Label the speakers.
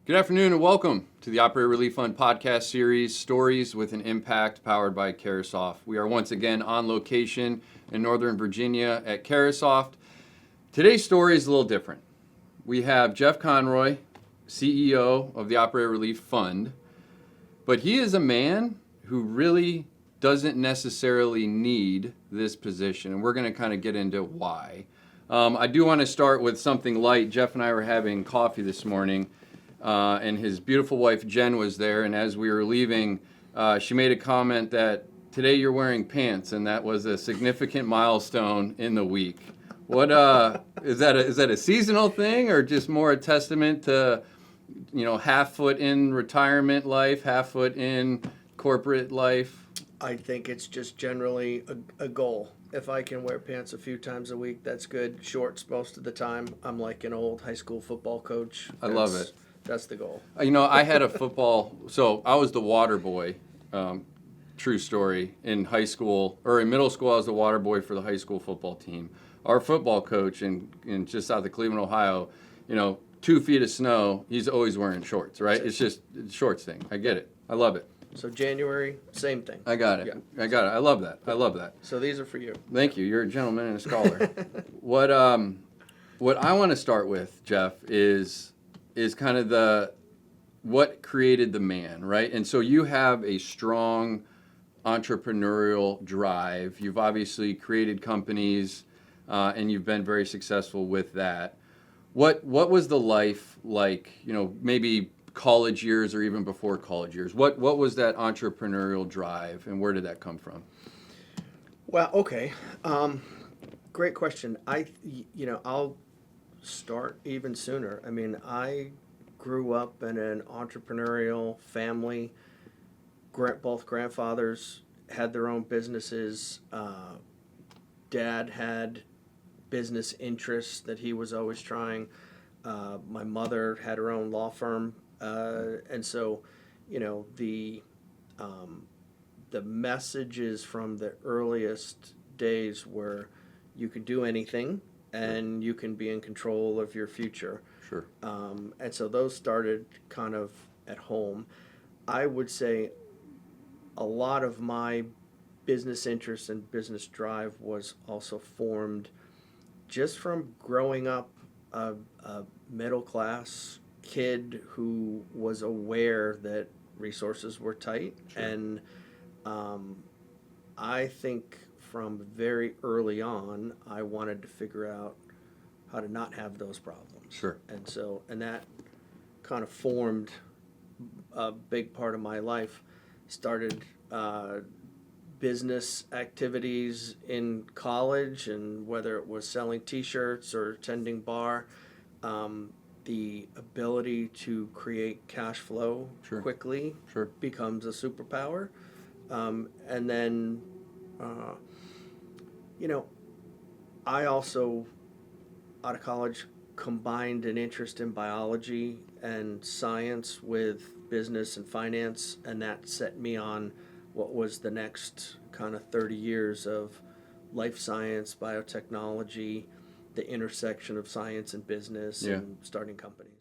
Speaker 1: Good afternoon and welcome to the Operator Relief Fund podcast series, Stories with an Impact, powered by Carasoft. We are once again on location in Northern Virginia at Carasoft. Today's story is a little different. We have Jeff Conroy, CEO of the Operator Relief Fund, but he is a man who really doesn't necessarily need this position, and we're going to kind of get into why. I do want to start with something light. Jeff and I were having coffee this morning, and his beautiful wife Jen was there, and as we were leaving, she made a comment that today you're wearing pants, and that was a significant milestone in the week. What is that a seasonal thing, or just more a testament to, half foot in retirement life, half foot in corporate life?
Speaker 2: I think it's just generally a goal. If I can wear pants a few times a week, that's good. Shorts most of the time. I'm like an old high school football coach.
Speaker 1: I love it.
Speaker 2: That's the goal.
Speaker 1: I had a football, so I was the water boy, true story, in high school, or in middle school I was the water boy for the high school football team. Our football coach in just south of Cleveland, Ohio, 2 feet of snow, he's always wearing shorts, right? It's just a shorts thing. I get it. I love it.
Speaker 2: So January, same thing.
Speaker 1: I got it.
Speaker 2: Yeah.
Speaker 1: I got it. I love that.
Speaker 2: So these are for you.
Speaker 1: Thank you. You're a gentleman and a scholar. What I want to start with, Jeff, is kind of what created the man, right? And so you have a strong entrepreneurial drive. You've obviously created companies, and you've been very successful with that. What was the life like, maybe college years or even before college years? What was that entrepreneurial drive, and where did that come from?
Speaker 2: Well, okay. Great question. I'll start even sooner. I mean, I grew up in an entrepreneurial family. Both grandfathers had their own businesses. Dad had business interests that he was always trying. My mother had her own law firm. And so, the messages from the earliest days were you can do anything and you can be in control of your future.
Speaker 1: Sure.
Speaker 2: And so those started kind of at home. I would say a lot of my business interest and business drive was also formed just from growing up a middle class kid who was aware that resources were tight. Sure. And I think from very early on, I wanted to figure out how to not have those problems.
Speaker 1: Sure.
Speaker 2: And that kind of formed a big part of my life. Started business activities in college, and whether it was selling T-shirts or attending bar, the ability to create cash flow
Speaker 1: Sure.
Speaker 2: quickly
Speaker 1: Sure.
Speaker 2: becomes a superpower. And then, I also, out of college, combined an interest in biology and science with business and finance, and that set me on what was the next kind of 30 years of life science, biotechnology, the intersection of science and business, and starting companies.